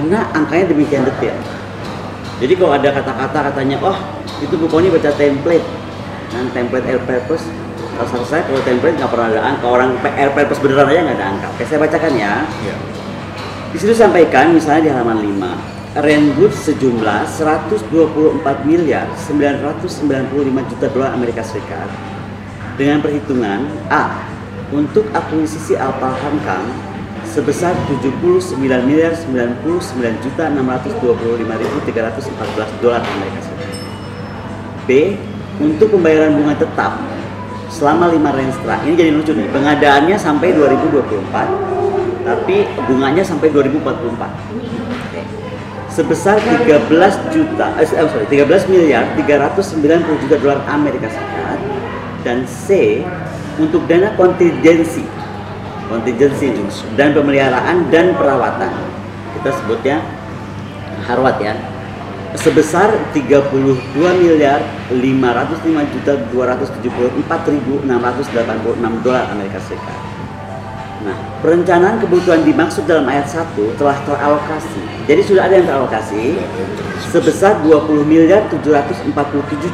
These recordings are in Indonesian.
karena angkanya demikian detail. Jadi kalau ada kata-kata katanya, oh itu Bu Kony baca template, dan template air purpose. Kalau saya kalau template nggak pernah ada angka, orang air purpose beneran aja nggak ada angka. Oke, saya bacakan ya. Di situ sampaikan misalnya di halaman 5, rent goods sejumlah 124 miliar 995 juta dolar Amerika Serikat dengan perhitungan A untuk akuisisi Alpha Hankam sebesar 79 miliar 99 juta 625.314 dolar Amerika Serikat. B untuk pembayaran bunga tetap selama 5 renstra. Ini jadi lucu nih, pengadaannya sampai 2024 tapi bunganya sampai 2044. Sebesar 13 miliar 390 juta dolar Amerika Serikat. Dan C untuk dana kontingensi dan pemeliharaan dan perawatan, kita sebutnya harwat ya, sebesar 32 miliar 505 juta 274.686 dolar Amerika Serikat. Nah, perencanaan kebutuhan dimaksud dalam ayat 1 telah teralokasi. Jadi sudah ada yang teralokasi sebesar 20 miliar 747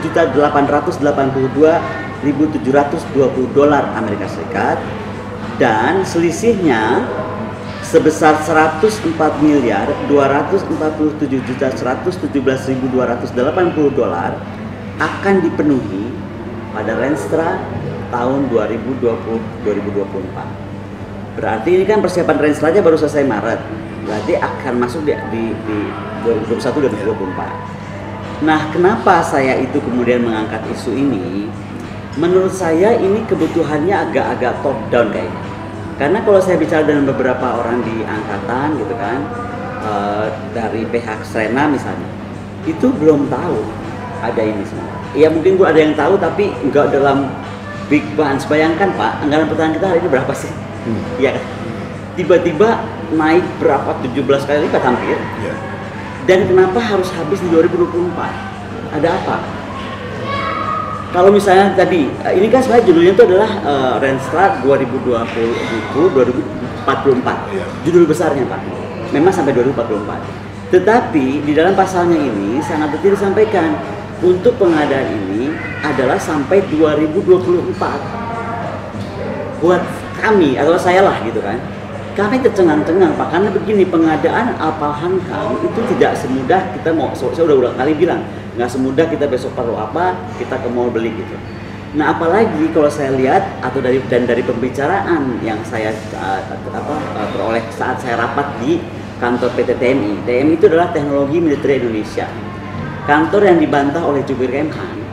juta 882.720 dolar Amerika Serikat, dan selisihnya sebesar 104 miliar 247 juta 117.280 dolar akan dipenuhi pada renstra tahun 2020-2024. Berarti ini kan persiapan renstra aja baru selesai Maret, berarti akan masuk di 2021-2024. Nah, kenapa saya itu kemudian mengangkat isu ini? Menurut saya ini kebutuhannya agak-agak top down kayaknya. Karena kalau saya bicara dengan beberapa orang di angkatan gitu kan, dari pihak Srena misalnya, itu belum tahu ada ini semua. Ya mungkin ada yang tahu tapi enggak dalam big bunch. Bayangkan Pak, anggaran pertahanan kita hari ini berapa sih? Ya kan? Tiba-tiba naik berapa, 17 kali lipat hampir. Dan kenapa harus habis di 2024? Ada apa? Kalau misalnya tadi, ini kan sebenarnya judulnya itu adalah Renstra 2020-2044, judul besarnya Pak, memang sampai 2044. Tetapi di dalam pasalnya ini sangat detail disampaikan, untuk pengadaan ini adalah sampai 2024. Buat kami, atau saya lah gitu kan, kami tercengang-cengang Pak, karena begini, pengadaan Alpha Hankam itu tidak semudah kita mau, saya udah ulang kali bilang, nggak semudah kita besok perlu apa, kita ke mall beli gitu. Nah, apalagi kalau saya lihat atau dari pembicaraan yang saya peroleh saat saya rapat di kantor PT TNI. TNI itu adalah Teknologi Militer Indonesia. Kantor yang dibantah oleh Jubir Kemhan.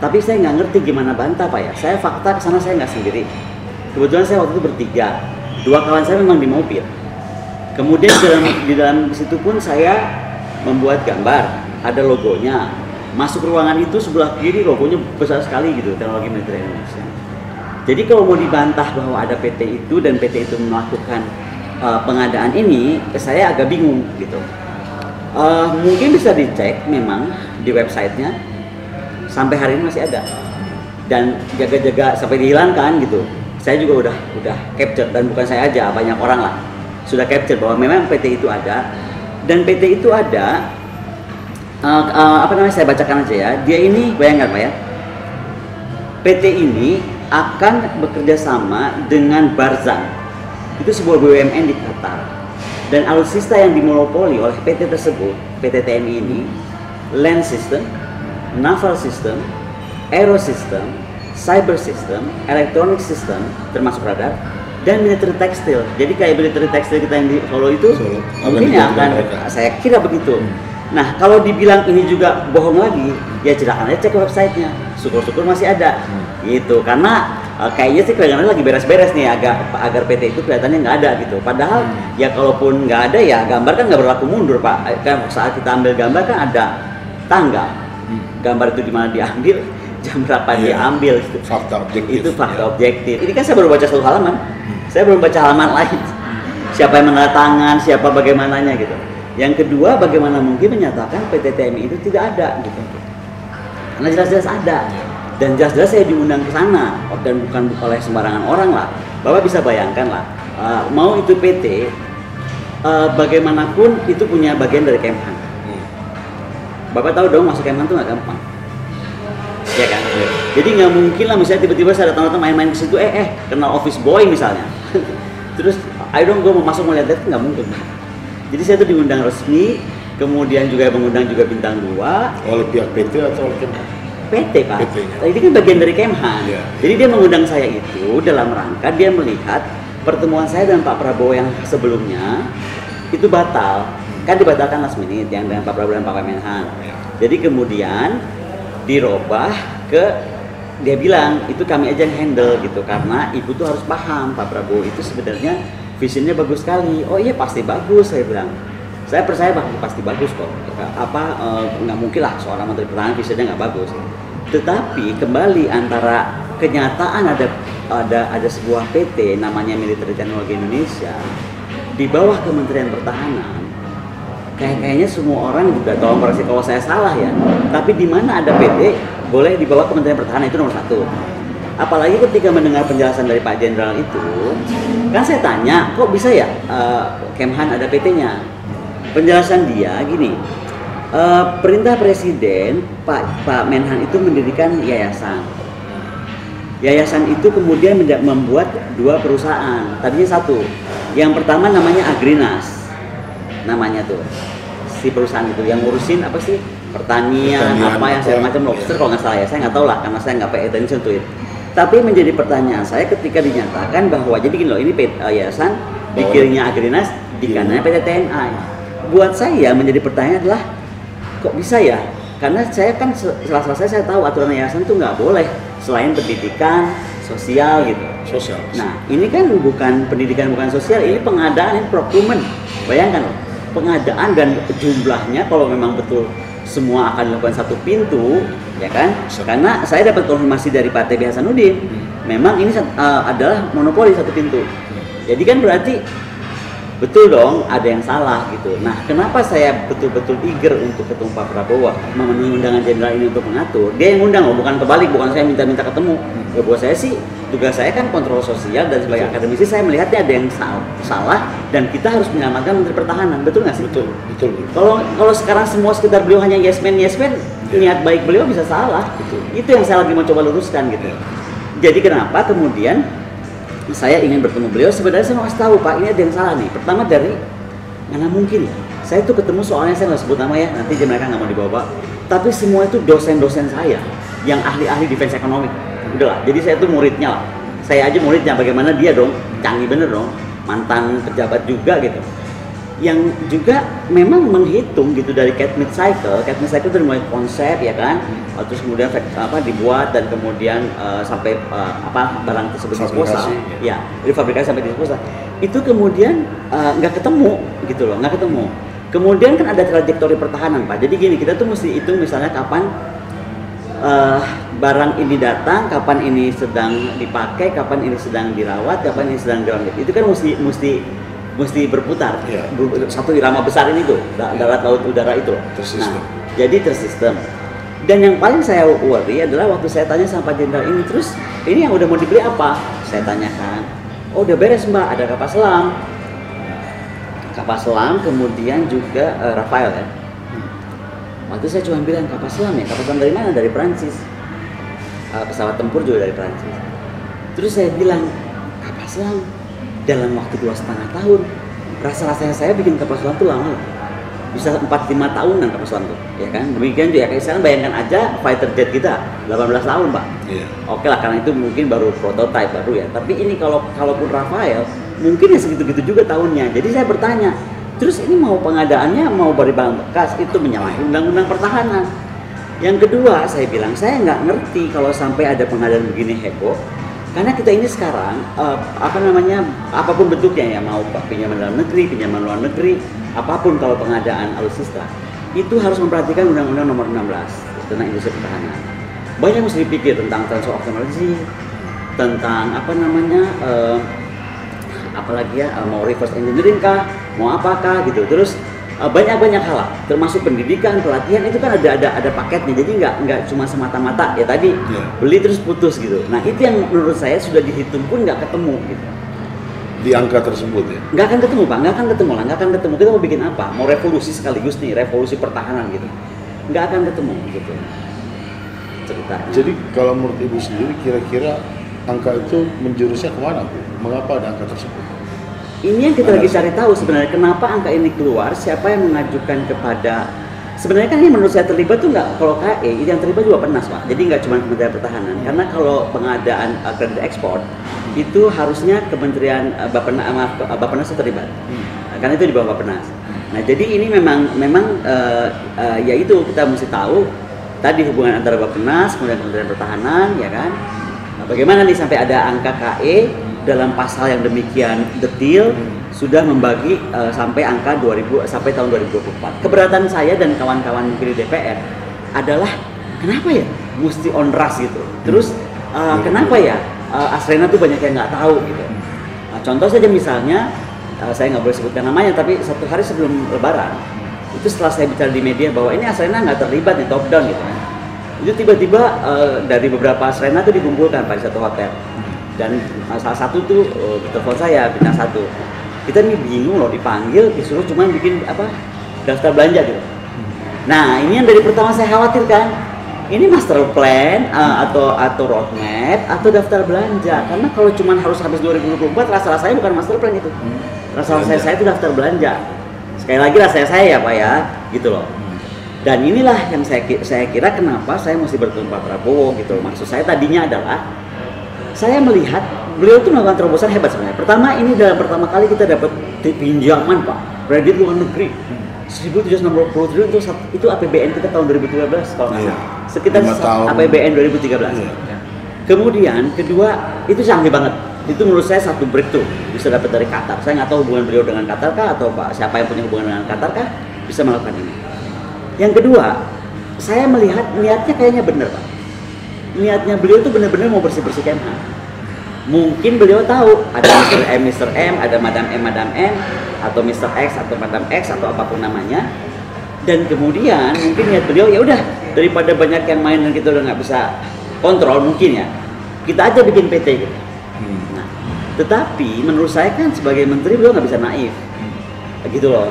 Tapi saya nggak ngerti gimana bantah Pak ya. Saya fakta kesana saya nggak sendiri. Kebetulan saya waktu itu bertiga. 2 kawan saya memang di mobil. Kemudian di dalam situ pun saya membuat gambar, ada logonya. Masuk ruangan itu sebelah kiri logonya besar sekali gitu, Teknologi Militer Indonesia. Jadi kalau mau dibantah bahwa ada PT itu dan PT itu melakukan pengadaan ini, saya agak bingung gitu. Mungkin bisa dicek memang di websitenya, sampai hari ini masih ada. Dan jaga-jaga sampai dihilangkan gitu. Saya juga udah capture, dan bukan saya aja, banyak orang lah sudah capture bahwa memang PT itu ada. Dan PT itu ada, saya bacakan aja ya. Dia ini, bayangkan Pak ya, PT ini akan bekerja sama dengan Barzan. Itu sebuah BUMN di Qatar. Dan alutsista yang dimonopoli oleh PT tersebut, PT TNI ini, land system, naval system, aero system, cyber system, electronic system, termasuk radar, dan military textile. Jadi kayak military textile kita yang di Solo itu, mungkin ya akan, saya kira begitu. Nah, kalau dibilang ini juga bohong lagi, ya silakan aja cek ke websitenya. Syukur-syukur masih ada, gitu. Karena kayaknya sih kelihatannya lagi beres-beres nih, agar PT itu kelihatannya nggak ada gitu. Padahal ya kalaupun nggak ada ya gambar kan nggak berlaku mundur Pak. Kan saat kita ambil gambar kan ada tanggal. Gambar itu di mana diambil, jam berapa diambil. Fakta objektif. Itu fakta objektif. Ini kan saya baru baca 1 halaman. Saya belum baca halaman lain. Siapa yang menandatangan, siapa bagaimananya gitu. Yang kedua, bagaimana mungkin menyatakan PT TMI itu tidak ada gitu. Karena jelas-jelas ada. Dan jelas-jelas saya diundang ke sana, dan bukan oleh sembarangan orang lah. Bapak bisa bayangkan lah, mau itu PT bagaimanapun itu punya bagian dari Kemhan. Bapak tahu dong masuk Kemhan tuh nggak gampang, ya kan? Jadi nggak mungkin lah misalnya tiba-tiba saya datang main-main ke situ, kenal office boy misalnya, terus ayo dong gue mau masuk mau lihat nggak mungkin. Jadi saya tuh diundang resmi, kemudian juga mengundang juga bintang 2 oleh pihak PT atau oleh Kemhan? PT Pak. PT-nya. Ini kan bagian dari Kemhan. Ya. Jadi dia mengundang saya itu dalam rangka dia melihat pertemuan saya dan Pak Prabowo yang sebelumnya itu batal. Kan dibatalkan last minute yang dengan Pak Prabowo dan Pak Menhan. Ya. Jadi kemudian dirubah ke dia bilang itu kami aja yang handle gitu karena ibu tuh harus paham Pak Prabowo itu sebenarnya visinya bagus sekali. Oh iya pasti bagus saya bilang. Saya percaya pasti bagus kok. Nggak mungkin lah seorang menteri pertahanan visinya nggak bagus. Tetapi kembali antara kenyataan ada sebuah PT namanya Militer Teknologi Indonesia di bawah Kementerian Pertahanan. Kayaknya semua orang juga tolong koreksi kalau saya salah ya. Tapi di mana ada PT boleh di bawah Kementerian Pertahanan itu nomor 1. Apalagi ketika mendengar penjelasan dari Pak Jenderal itu, kan saya tanya, kok bisa ya Kemhan ada PT-nya? Penjelasan dia gini, perintah Presiden Pak Menhan itu mendirikan yayasan. Yayasan itu kemudian membuat 2 perusahaan. Tadinya 1. Yang pertama namanya Agrinas. Namanya tuh si perusahaan itu yang ngurusin apa sih pertanian apa yang segala macam lobster kalau nggak salah ya, saya nggak tahu lah karena saya nggak pay attention to it. Tapi menjadi pertanyaan saya ketika dinyatakan bahwa jadi gini loh, ini yayasan di kirinya Agrinas, di kanannya PT TNI. Buat saya menjadi pertanyaan adalah kok bisa ya? Karena saya kan selasa saya tahu aturan yayasan itu nggak boleh selain pendidikan, sosial gitu. Sosial. Nah ini kan bukan pendidikan, bukan sosial, ini pengadaan, ini procurement. Bayangkan loh, pengadaan dan jumlahnya kalau memang betul semua akan dilakukan satu pintu, ya kan? Karena saya dapat konfirmasi dari Pak TB Hasanuddin, memang ini adalah monopoli satu pintu. Jadi kan berarti betul dong ada yang salah gitu. Nah, kenapa saya betul-betul eager untuk ketemu Pak Prabowo memenuhi undangan jenderal ini untuk mengatur? Dia yang undang loh, bukan kebalik, bukan saya minta-minta ketemu. Ya buat saya sih tugas saya kan kontrol sosial dan sebagai akademisi saya melihatnya ada yang salah dan kita harus menyelamatkan Menteri Pertahanan, betul nggak sih? Betul. Kalau sekarang semua sekitar beliau hanya yes man, niat baik beliau bisa salah. Betul. Itu yang saya lagi mau coba luruskan gitu. Jadi kenapa kemudian saya ingin bertemu beliau? Sebenarnya saya mau kasih tahu Pak, ini ada yang salah nih. Pertama dari mana mungkin ya? Saya tuh ketemu soalnya saya nggak sebut nama ya, nanti mereka nggak mau dibawa. Tapi semua itu dosen-dosen saya yang ahli-ahli defense economic. Udahlah, jadi saya tuh muridnya lah. Saya aja muridnya, bagaimana dia dong? Canggih bener dong, mantan pejabat juga gitu. Yang juga memang menghitung gitu dari Cat Mid Cycle itu dari mulai konsep ya kan, terus kemudian dibuat dan kemudian sampai barang tersebut disposal, ya dari fabrikasi sampai disposal itu kemudian nggak ketemu gitu loh, nggak ketemu. Kemudian kan ada trajektori pertahanan Pak. Jadi gini, kita tuh mesti hitung misalnya kapan barang ini datang, kapan ini sedang dipakai, kapan ini sedang dirawat, kapan ini sedang dirawat. Itu kan mesti berputar, satu irama besar ini tuh, darat, laut, udara itu. Nah, jadi tersistem. Dan yang paling saya worry adalah waktu saya tanya sama Pak Jenderal ini, terus ini yang udah mau dibeli apa? Saya tanyakan, oh udah beres Mbak, ada kapal selam, kemudian juga Rafael ya. Waktu saya cuma bilang kapal selam dari mana? Dari Perancis. Pesawat tempur juga dari Perancis. Terus saya bilang kapal selam dalam waktu 2,5 tahun. Rasa-rasanya saya bikin kapal selam itu lama loh. Bisa 4-5 tahunan kapal selam itu, ya kan? Demikian juga kayak sekarang bayangkan aja fighter jet kita 18 tahun Pak. Oke lah, karena itu mungkin baru prototype baru ya. Tapi ini kalaupun Rafael mungkin ya segitu-gitu juga tahunnya. Jadi saya bertanya, terus ini mau pengadaannya mau dari barang bekas, itu menyalahi undang-undang pertahanan. Yang kedua saya bilang saya nggak ngerti kalau sampai ada pengadaan begini heboh. Karena kita ini sekarang apapun bentuknya ya, mau pinjaman dalam negeri, pinjaman luar negeri, apapun kalau pengadaan alutsista itu harus memperhatikan Undang-Undang Nomor 16 tentang industri pertahanan. Banyak mesti dipikir tentang transfer of technology, tentang mau reverse engineering kah, mau apakah gitu. Terus banyak hal, termasuk pendidikan, pelatihan itu kan ada paketnya. Jadi nggak cuma semata-mata ya tadi beli terus putus gitu. Nah itu yang menurut saya sudah dihitung pun nggak ketemu gitu. di angka tersebut ya. Nggak akan ketemu Pak, nggak akan ketemu. Kita mau bikin apa? Mau revolusi sekaligus nih, revolusi pertahanan gitu. Nggak akan ketemu gitu ceritanya. Jadi kalau menurut Ibu sendiri kira-kira angka itu menjurusnya kemana Bu? Mengapa ada angka tersebut? Ini yang kita lagi cari tahu sebenarnya, kenapa angka ini keluar, siapa yang mengajukan kepada. Sebenarnya kan ini menurut saya terlibat tuh nggak, kalau KE yang terlibat juga Penas Pak, jadi nggak cuma Kementerian Pertahanan, karena kalau pengadaan kredit ekspor itu harusnya Kementerian Bappenas terlibat, karena itu di bawah Bappenas. Nah jadi ini memang ya itu kita mesti tahu tadi hubungan antara Bappenas kemudian Kementerian Pertahanan ya kan. Nah, bagaimana nih sampai ada angka KE dalam pasal yang demikian detail sudah membagi sampai angka 2000 sampai tahun 2024. Keberatan saya dan kawan-kawan mungkin di DPR adalah kenapa ya mesti on rush gitu. Terus kenapa ya Asrena tuh banyak yang nggak tahu gitu. Nah, contoh saja misalnya saya nggak boleh sebutkan namanya, tapi satu hari sebelum Lebaran itu setelah saya bicara di media bahwa ini Asrena nggak terlibat di top down gitu kan. Itu tiba-tiba dari beberapa Asrena itu dikumpulkan pada satu hotel. Dan salah satu tuh telepon saya bintang 1. Kita nih bingung loh dipanggil disuruh cuma bikin daftar belanja gitu. Nah ini yang dari pertama saya khawatirkan, ini master plan atau roadmap atau daftar belanja, karena kalau cuma harus habis 2024 rasa-rasanya bukan master plan itu, rasa-rasanya saya itu daftar belanja. Sekali lagi rasanya saya ya Pak ya gitu loh. Dan inilah yang saya kira kenapa saya mesti bertemu Pak Prabowo gitu loh. Maksud saya tadinya adalah saya melihat beliau itu melakukan terobosan hebat sebenarnya. Pertama, ini dalam pertama kali kita dapat pinjaman Pak, kredit luar negeri 1.760 triliun itu APBN kita tahun 2013 kalau nggak salah. Sekitar APBN 2013. Kemudian kedua itu canggih banget. Itu menurut saya satu breakthrough bisa dapat dari Qatar. Saya nggak tahu hubungan beliau dengan Qatar kah atau Pak siapa yang punya hubungan dengan Qatar kah bisa melakukan ini. Yang kedua, saya melihat niatnya kayaknya benar Pak. Niatnya beliau itu benar-benar mau bersih-bersih Kemhan. Mungkin beliau tahu ada Mr. M, ada Madam M, atau Mr. X atau Madam X atau apapun namanya. Dan kemudian mungkin niat beliau ya udah daripada banyak yang main dan kita udah nggak bisa kontrol mungkin ya kita aja bikin PT gitu. Nah, tetapi menurut saya kan sebagai menteri beliau nggak bisa naif. Gitu loh,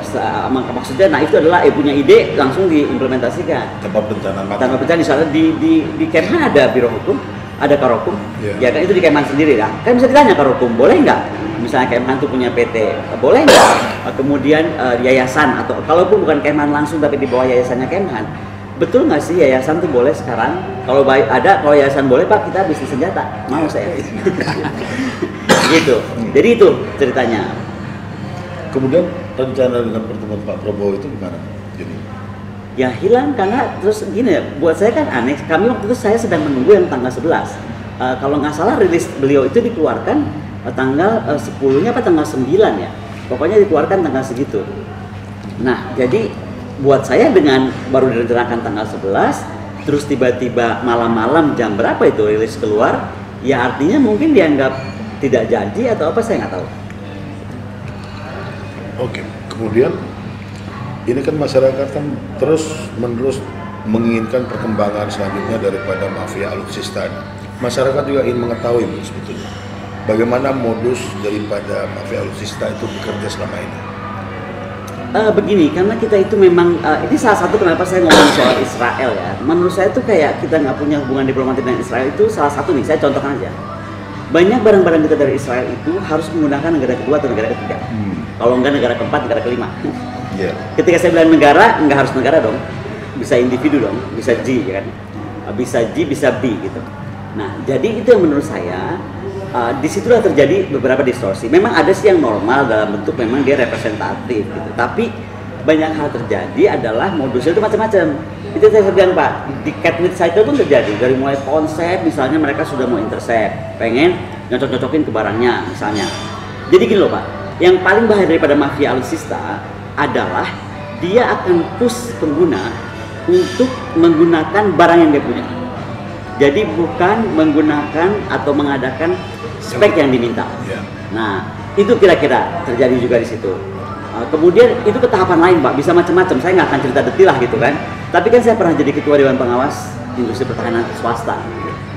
maksudnya naif itu adalah punya ide langsung diimplementasikan tanpa bencana tanpa bencana. Misalnya di Kemhan ada biro hukum, ada Karokum, ya kan itu di Kemhan sendiri lah. Kan bisa ditanya Karokum, boleh nggak? Misalnya Kemhan tuh punya PT, boleh nggak? Kemudian yayasan atau kalaupun bukan Kemhan langsung tapi di bawah yayasannya Kemhan, betul nggak sih yayasan tuh boleh sekarang? Kalau kalau yayasan boleh Pak kita bisnis senjata, mau saya. Gitu. Jadi itu ceritanya. Kemudian rencana dengan pertemuan Pak Prabowo itu gimana? Jadi ya hilang karena terus gini ya, buat saya kan aneh. Kami waktu itu saya sedang menunggu yang tanggal 11. Kalau nggak salah rilis beliau itu dikeluarkan tanggal 10-nya apa tanggal 9 ya. Pokoknya dikeluarkan tanggal segitu. Nah, jadi buat saya dengan baru direncanakan tanggal 11, terus tiba-tiba malam-malam jam berapa itu rilis keluar, ya artinya mungkin dianggap tidak janji atau apa saya nggak tahu. Oke, kemudian ini kan masyarakat kan terus-menerus menginginkan perkembangan selanjutnya daripada mafia alutsista. Masyarakat juga ingin mengetahui sebetulnya bagaimana modus daripada mafia alutsista itu bekerja selama ini. Begini, karena kita itu memang ini salah satu kenapa saya ngomong soal Israel ya. Menurut saya itu kayak kita nggak punya hubungan diplomatik dengan Israel itu salah satu nih. Saya contohkan aja. Banyak barang-barang kita dari Israel itu harus menggunakan negara kedua atau negara ketiga. Kalau enggak negara keempat, negara kelima. Yeah. Ketika saya bilang negara, enggak harus negara dong. Bisa individu dong, bisa G ya kan. Bisa G, bisa B gitu. Nah, jadi itu yang menurut saya disitulah terjadi beberapa distorsi. Memang ada sih yang normal dalam bentuk memang dia representatif gitu. Tapi banyak hal terjadi adalah modusnya itu macam-macam. Itu saya bilang Pak, di cabinet cycle pun terjadi dari mulai konsep misalnya mereka sudah mau intercept, pengen nyocok-nyocokin ke barangnya misalnya. Jadi gini loh Pak, yang paling bahaya daripada mafia alutsista adalah dia akan push pengguna untuk menggunakan barang yang dia punya. Jadi bukan menggunakan atau mengadakan spek yang diminta. Nah, itu kira-kira terjadi juga di situ. Kemudian itu ke tahapan lain Pak, bisa macam-macam. Saya nggak akan cerita detail lah gitu kan. Tapi kan saya pernah jadi ketua Dewan Pengawas Industri Pertahanan Swasta.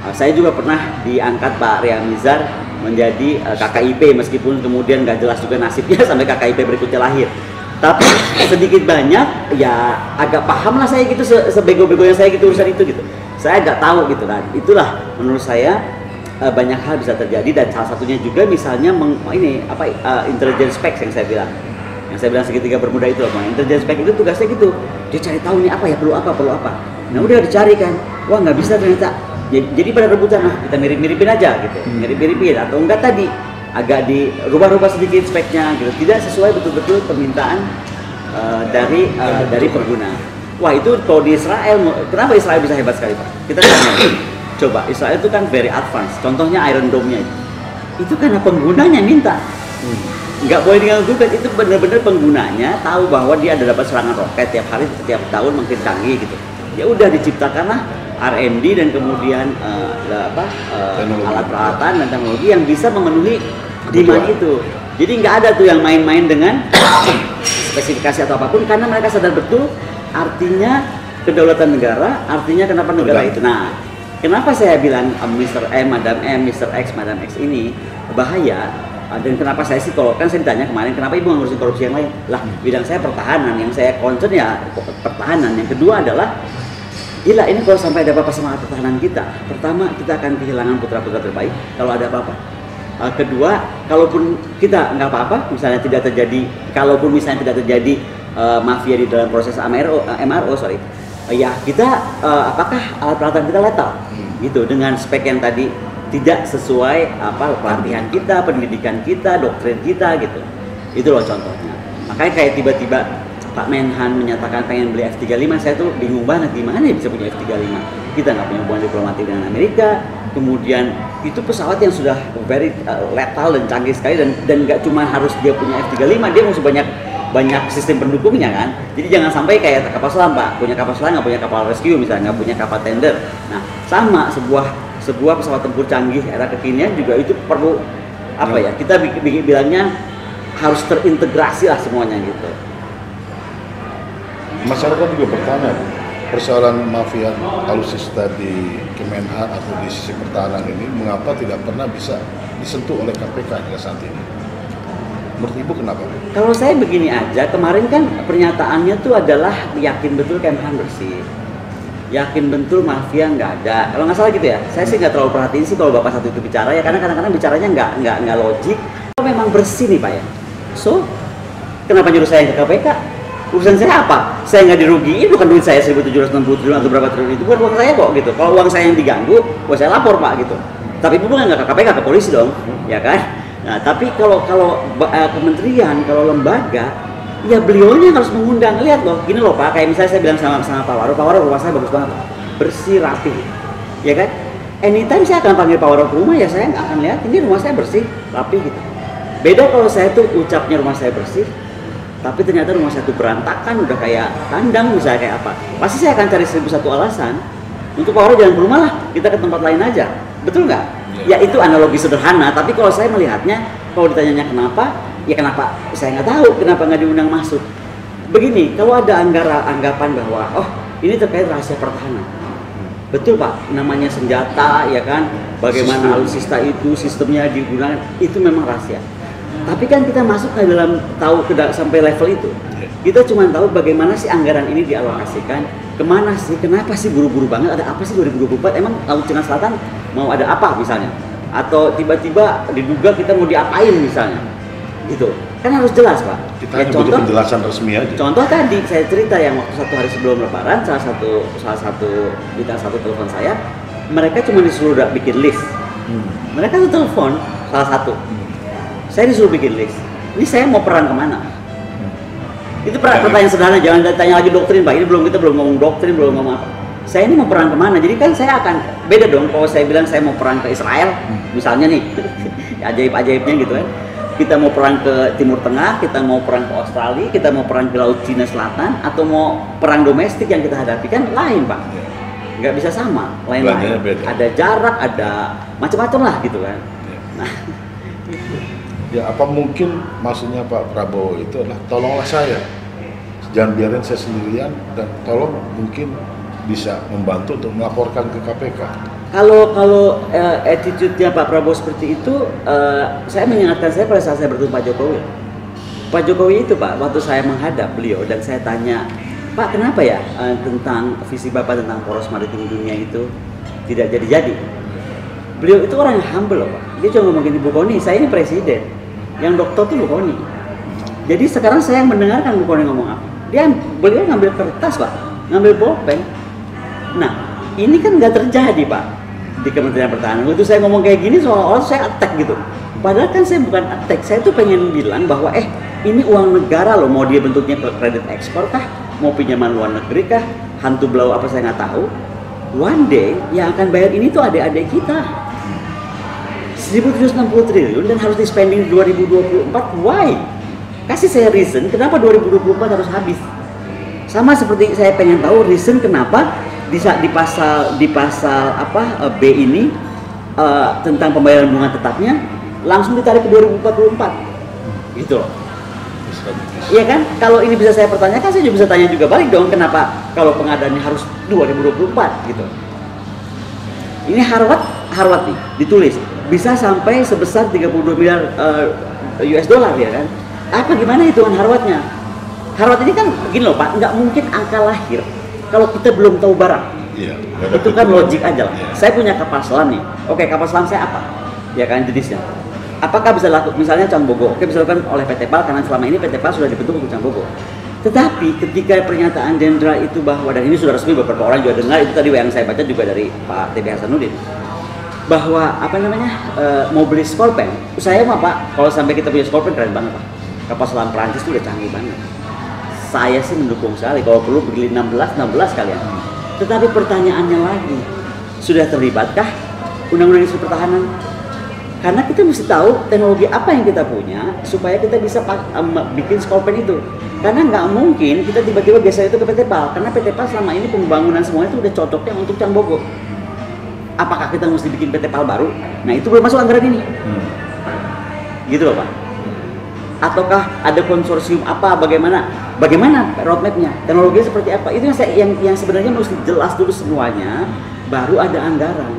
Saya juga pernah diangkat Pak Ria Mizar menjadi KKIP, meskipun kemudian nggak jelas juga nasibnya sampai KKIP berikutnya lahir. Tapi sedikit banyak ya agak paham lah saya gitu, sebego-begonya saya gitu urusan itu gitu. Saya agak tahu gitu kan. Itulah menurut saya banyak hal bisa terjadi, dan salah satunya juga misalnya intelligence specs yang saya bilang. Yang saya bilang segitiga bermuda itu apa? Intelligence spec itu tugasnya gitu. Dia cari tahu nih apa ya, perlu apa. Nah udah dicari kan. Wah nggak bisa ternyata. Jadi pada rebutan lah, kita mirip-miripin aja gitu. Mirip-miripin atau enggak tadi agak dirubah-rubah sedikit speknya gitu, tidak sesuai betul-betul permintaan dari pengguna. Wah itu kalau di Israel, kenapa Israel bisa hebat sekali Pak? Kita tanya, coba Israel itu kan very advance. Contohnya Iron Dome-nya itu karena penggunanya minta, nggak boleh diganggu-gugat. Itu benar-benar penggunanya tahu bahwa dia ada dapat serangan roket tiap hari, setiap tahun makin canggih gitu. Ya udah diciptakanlah R&D dan kemudian alat peralatan dan teknologi yang bisa memenuhi demand itu. Jadi nggak ada tuh yang main-main dengan spesifikasi atau apapun, karena mereka sadar betul artinya kedaulatan negara, artinya kenapa negara itu. Nah, kenapa saya bilang Mr. M, Madam M, Mr. X, Madam X ini bahaya, dan kenapa saya sih, kalau kan saya ditanya kemarin kenapa ibu ngurusin korupsi yang lain, lah bidang saya pertahanan, yang saya concern ya pertahanan. Yang kedua adalah gila, ini kalau sampai ada apa-apa sama pertahanan kita, pertama kita akan kehilangan putra-putra terbaik kalau ada apa-apa. Kedua, kalaupun kita nggak apa-apa, misalnya tidak terjadi, kalaupun misalnya tidak terjadi mafia di dalam proses MRO, ya kita apakah alat peralatan kita letal, gitu, dengan spek yang tadi tidak sesuai pelatihan kita, pendidikan kita, doktrin kita, gitu. Itu loh contohnya. Makanya kayak tiba-tiba Pak Menhan menyatakan pengen beli F-35, saya tuh bingung banget gimana ya bisa punya F-35. Kita nggak punya hubungan diplomatik dengan Amerika, kemudian itu pesawat yang sudah very lethal dan canggih sekali, dan nggak cuma harus dia punya F-35, dia mesti banyak sistem pendukungnya kan. Jadi jangan sampai kayak kapal selam Pak, punya kapal selam nggak punya kapal rescue misalnya, nggak punya kapal tender. Nah sama sebuah pesawat tempur canggih era kekinian juga itu perlu kita bilangnya harus terintegrasi lah semuanya gitu. Masyarakat juga bertanya, persoalan mafia alutsista di Kemenhan atau di sisi pertahanan ini mengapa tidak pernah bisa disentuh oleh KPK hingga saat ini? Menurut Ibu kenapa? Kalau saya begini aja, kemarin kan pernyataannya tuh adalah yakin betul Kemhan bersih, yakin betul mafia nggak ada. Kalau nggak salah gitu ya, saya sih nggak terlalu perhatiin sih kalau Bapak satu itu bicara ya, karena kadang-kadang bicaranya nggak logik. Kalau memang bersih nih Pak ya, so kenapa nyuruh saya ke KPK? Urusan saya apa? Saya nggak dirugiin, bukan duit saya 1.760 triliun atau berapa triliun, itu bukan uang saya kok gitu. Kalau uang saya yang diganggu, saya lapor Pak gitu. Tapi bukan nggak ke KPK, ke polisi dong, ya kan? Nah tapi kalau kementerian, kalau lembaga, ya beliaunya harus mengundang. Lihat loh, gini loh Pak, kayak misalnya saya bilang sama Pak Waro, rumah saya bagus banget, bersih, rapi, ya kan? Anytime saya akan panggil Pak Waro ke rumah, ya saya nggak akan lihat ini rumah saya bersih, rapi gitu. Beda kalau saya tuh ucapnya rumah saya bersih, tapi ternyata rumah saya itu berantakan, udah kayak kandang misalnya, kayak apa, pasti saya akan cari 1001 alasan untuk Pak Waro jangan ke rumah lah, kita ke tempat lain aja, betul nggak? Ya itu analogi sederhana, tapi kalau saya melihatnya, kalau ditanyanya kenapa, ya kenapa saya nggak tahu kenapa nggak diundang masuk. Begini, kalau ada anggapan bahwa oh ini terkait rahasia pertahanan, betul Pak, namanya senjata ya kan, bagaimana alutsista itu sistemnya digunakan, itu memang rahasia. Tapi kan kita masuk ke dalam sampai level itu, kita cuma tahu bagaimana sih anggaran ini dialokasikan, kemana sih, kenapa sih buru-buru banget, ada apa sih 2024, emang Laut Cina Selatan mau ada apa misalnya, atau tiba-tiba diduga kita mau diapain misalnya, gitu, kan harus jelas Pak. Kita ya, butuh penjelasan resmi aja. Contoh tadi saya cerita yang waktu 1 hari sebelum Lebaran, salah satu telepon saya, mereka cuma disuruh bikin list, mereka tuh telepon salah satu. Saya disuruh bikin list. Ini saya mau perang kemana? Itu pertanyaan sederhana, jangan tanya lagi doktrin Pak. Ini kita belum ngomong doktrin, belum ngomong apa. Saya ini mau perang kemana? Jadi kan saya akan beda dong kalau saya bilang saya mau perang ke Israel, misalnya nih, ajaib-ajaibnya gitu kan. Kita mau perang ke Timur Tengah, kita mau perang ke Australia, kita mau perang ke Laut Cina Selatan, atau mau perang domestik yang kita hadapi kan lain Pak. Nggak bisa sama, lain-lain. Ada jarak, ada macam-macam lah gitu kan. Nah. Ya apa mungkin maksudnya Pak Prabowo itu adalah tolonglah saya, jangan biarin saya sendirian, dan tolong mungkin bisa membantu untuk melaporkan ke KPK. Attitude-nya Pak Prabowo seperti itu, saya mengingatkan saya pada saat saya bertemu Pak Jokowi. Pak Jokowi itu Pak, waktu saya menghadap beliau dan saya tanya, Pak kenapa ya tentang visi Bapak tentang poros maritim dunia itu tidak jadi-jadi? Beliau itu orang yang humble loh Pak. Dia cuma ngomong gini, Bu Koni, saya ini presiden, yang dokter tuh Bu Koni. Jadi sekarang saya yang mendengarkan Bu Koni ngomong apa. Beliau ngambil kertas Pak, ngambil bolpen. Nah ini kan nggak terjadi Pak di Kementerian Pertahanan. Waktu saya ngomong kayak gini seolah-olah saya attack gitu. Padahal kan saya bukan attack, saya tuh pengen bilang bahwa ini uang negara loh, mau dia bentuknya kredit ekspor kah, mau pinjaman luar negeri kah, hantu belau apa saya nggak tahu. One day yang akan bayar ini tuh adik-adik kita. 1.760 triliun dan harus di spending 2024, why? Kasih saya reason kenapa 2024 harus habis. Sama seperti saya pengen tahu reason kenapa di pasal B ini tentang pembayaran bunga tetapnya langsung ditarik ke 2044 gitu loh. Iya kan? Kalau ini bisa saya pertanyakan, saya juga bisa tanya juga balik dong, kenapa kalau pengadaannya harus 2024 gitu. Ini Harvard nih ditulis bisa sampai sebesar 32 miliar US dollar ya kan? Apa gimana hitungan Harvardnya? Harvard ini kan begini loh Pak, nggak mungkin angka lahir kalau kita belum tahu barang. Iya, itu kan logik aja lah. Iya. Saya punya kapal selam nih. Oke, kapal selam saya apa? Ya kan jenisnya. Apakah bisa laku misalnya Cambogo? Oke, bisa dilakukan oleh PT PAL karena selama ini PT PAL sudah dibentuk untuk Cambogo. Tetapi ketika pernyataan jenderal itu bahwa, dan ini sudah resmi beberapa orang juga dengar, itu tadi yang saya baca juga dari Pak TB Hasanuddin, bahwa mau beli Scorpion. Saya mah Pak, kalau sampai kita punya Scorpion keren banget Pak. Kapal selam Prancis itu udah canggih banget. Saya sih mendukung sekali, kalau perlu beli 16 kalian. Tetapi pertanyaannya lagi, sudah terlibatkah undang-undang industri pertahanan? Karena kita mesti tahu teknologi apa yang kita punya supaya kita bisa bikin Scorpion itu. Karena nggak mungkin kita tiba-tiba biasa itu ke PT PAL, karena PT PAL selama ini pembangunan semuanya itu udah cocoknya untuk Cambogo. Apakah kita mesti bikin PT PAL baru? Nah itu belum masuk anggaran ini. Gitu loh Pak. Ataukah ada konsorsium apa, bagaimana roadmapnya, teknologinya seperti apa, itu yang sebenarnya mesti jelas dulu semuanya, baru ada anggaran.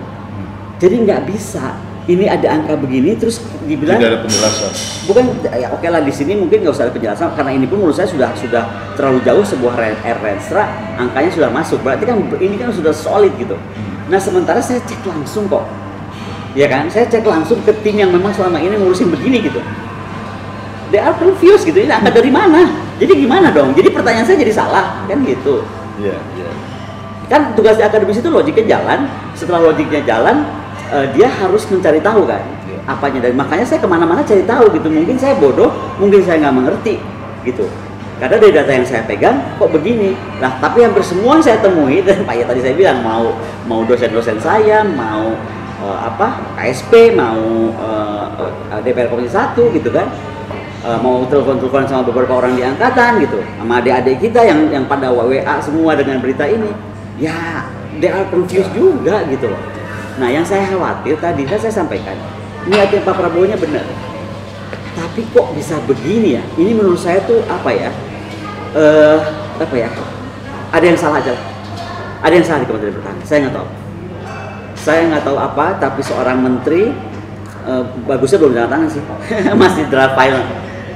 Jadi nggak bisa ini ada angka begini terus dibilang tidak ada penjelasan. Bukan ya oke lah, di sini mungkin nggak usah ada penjelasan karena ini pun menurut saya sudah terlalu jauh. Sebuah Renstra angkanya sudah masuk, berarti kan ini kan sudah solid gitu. Nah sementara saya cek langsung kok, ya kan, saya cek langsung ke tim yang memang selama ini ngurusin begini gitu. They are confused gitu, ini angka dari mana? Jadi gimana dong? Jadi pertanyaan saya jadi salah, kan gitu. Iya, iya. Kan tugas di akademis itu logiknya jalan, setelah logiknya jalan, dia harus mencari tahu kan, apanya. Dan makanya saya kemana-mana cari tahu gitu. Mungkin saya bodoh, mungkin saya nggak mengerti gitu. Karena dari data yang saya pegang, kok begini. Nah, tapi hampir semua yang saya temui, dan Pak ya tadi saya bilang, mau dosen-dosen saya, mau KSP, mau DPR Komisi 1 gitu kan. Mau telepon-teleponan sama beberapa orang di angkatan gitu, sama adik-adik kita yang pada WA semua dengan berita ini, ya they are confused juga gitu loh. Nah yang saya khawatir tadi kan saya sampaikan, niatnya Pak Prabowo-nya benar, tapi kok bisa begini ya? Ini menurut saya tuh ada yang salah aja, ada yang salah di Kementerian Pertahanan. Saya nggak tahu apa, tapi seorang menteri bagusnya belum tanda tangan sih, masih draft final.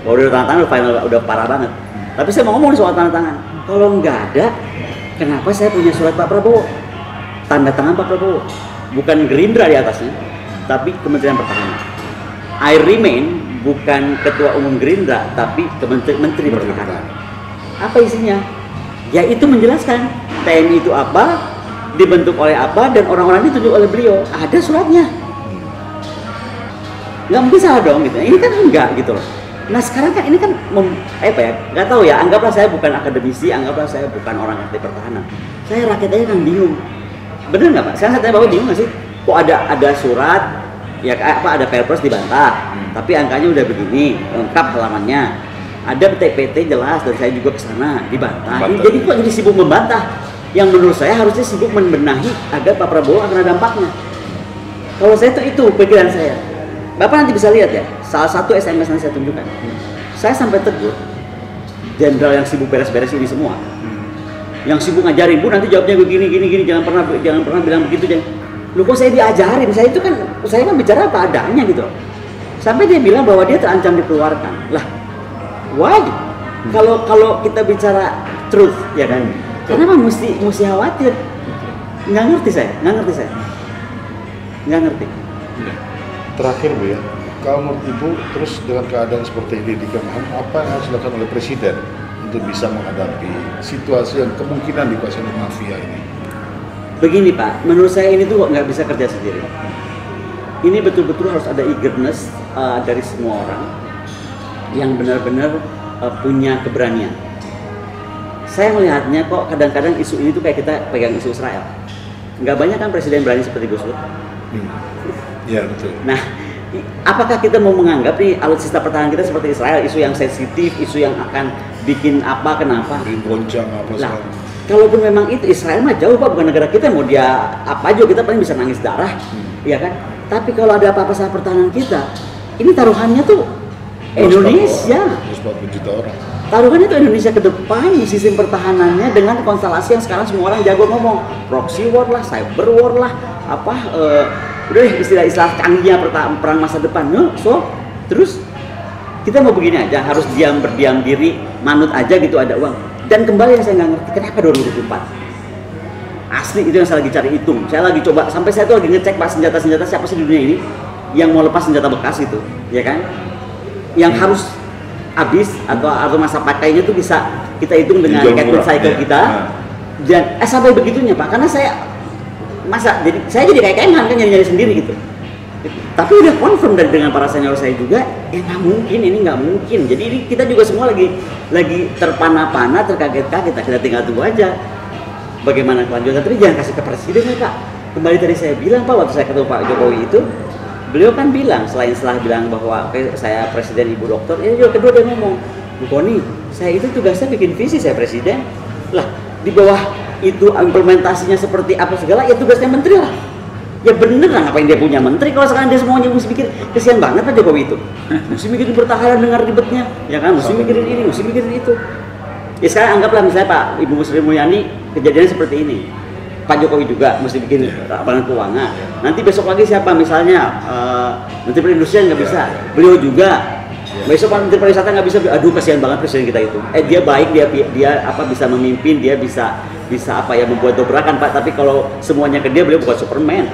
Kalau udah tanda tangan final udah parah banget. Tapi saya mau ngomong soal tanda tangan. Kalau nggak ada, kenapa saya punya surat Pak Prabowo? Tanda tangan Pak Prabowo, bukan Gerindra di atasnya, tapi Kementerian Pertahanan. I remain bukan ketua umum Gerindra, tapi Menteri Pertahanan. Apa isinya? Ya itu menjelaskan TNI itu apa, dibentuk oleh apa, dan orang-orang ini ditunjuk oleh beliau. Ada suratnya. Nggak mungkin salah dong gitu. Ini kan enggak gitu loh. Nah sekarang kan ini kan nggak tahu ya, anggaplah saya bukan akademisi, anggaplah saya bukan orang ahli pertahanan, saya rakyat aja kan bingung. Bener nggak Pak? Saya tanya Bapak bingung nggak sih? Kok ada surat ya ada Perpres dibantah, tapi angkanya udah begini, lengkap halamannya, ada TPT jelas, dan saya juga kesana dibantah. Jadi kok jadi sibuk membantah? Yang menurut saya harusnya sibuk membenahi agar Pak Prabowo akan ada dampaknya. Kalau saya itu pikiran saya. Bapak nanti bisa lihat ya, salah satu SMS nanti saya tunjukkan. Saya sampai tegur jenderal yang sibuk beres-beres ini semua, yang sibuk ngajarin, Bu nanti jawabnya begini, jangan pernah bilang begitu. Lu kok saya diajarin, saya kan bicara apa adanya gitu. Sampai dia bilang bahwa dia terancam dikeluarkan. Lah, why? Kalau kita bicara truth, ya kan? Kenapa mesti khawatir? Nggak ngerti saya. Terakhir Bu ya, kalau menurut Ibu terus dengan keadaan seperti ini di Kemhan, apa yang harus dilakukan oleh Presiden untuk bisa menghadapi situasi yang kemungkinan dikuasai oleh mafia ini? Begini Pak, menurut saya ini tuh nggak bisa kerja sendiri. Ini betul-betul harus ada eagerness dari semua orang yang benar-benar punya keberanian. Saya melihatnya kok kadang-kadang isu ini tuh kayak kita pegang isu Israel. Nggak banyak kan presiden berani seperti Gus Dur. Iya betul. Nah, apakah kita mau menganggap nih alutsista pertahanan kita seperti Israel, isu yang sensitif, isu yang akan bikin apa, kenapa? Goncang apa lah, kalaupun memang itu Israel mah jauh Pak, bukan negara kita, mau dia apa aja kita paling bisa nangis darah, ya kan? Tapi kalau ada apa-apa sama pertahanan kita, ini taruhannya tuh Indonesia. 140 juta orang. Taruhannya tuh Indonesia ke depan, sistem pertahanannya dengan konstelasi yang sekarang semua orang jago ngomong, proxy war lah, cyber war lah, udah istilah-istilah canggihnya perang masa depan. No? So, terus kita mau begini aja, harus berdiam diri, manut aja gitu ada uang. Dan kembali yang saya nggak ngerti, kenapa 2024? Asli itu yang saya lagi cari hitung. Saya lagi coba, sampai saya tuh lagi ngecek Pak senjata-senjata siapa sih di dunia ini yang mau lepas senjata bekas itu, ya kan? Yang harus habis atau masa pakainya tuh bisa kita hitung dengan capital cycle kita. Dan sampai begitunya Pak, karena saya jadi kayak Kemhan kan nyari sendiri gitu. Tapi udah confirm dengan para senior saya juga, nggak mungkin, ini nggak mungkin. Jadi ini kita juga semua lagi terpana-pana, terkaget-kaget. Kita tinggal tunggu aja bagaimana kelanjutan. Tapi jangan kasih ke presiden ya Pak. Kembali tadi saya bilang Pak, waktu saya ketemu Pak Jokowi itu, beliau kan bilang setelah bilang bahwa saya presiden ibu dokter, juga kedua dia ngomong, Bu Koni, saya itu tugasnya bikin visi, saya presiden. Lah di bawah itu implementasinya seperti apa segala, ya tugasnya menteri lah. Ya bener lah, ngapain dia punya menteri kalau sekarang dia semuanya mesti mikir. Kesian banget Pak Jokowi itu, mesti mikirin pertahanan dengar ribetnya, ya kan, mesti mikirin ini, mesti mikirin itu. Ya sekarang anggaplah misalnya Pak Ibu Sri Mulyani kejadiannya seperti ini, Pak Jokowi juga mesti bikin laporan keuangan. Nanti besok lagi siapa misalnya Menteri Perindustrian nggak bisa, beliau juga. Besok Pak Menteri Pariwisata nggak bisa, aduh kasihan banget presiden kita itu. Dia baik, dia bisa memimpin, dia bisa membuat dobrakan Pak. Tapi kalau semuanya ke dia, beliau bukan Superman.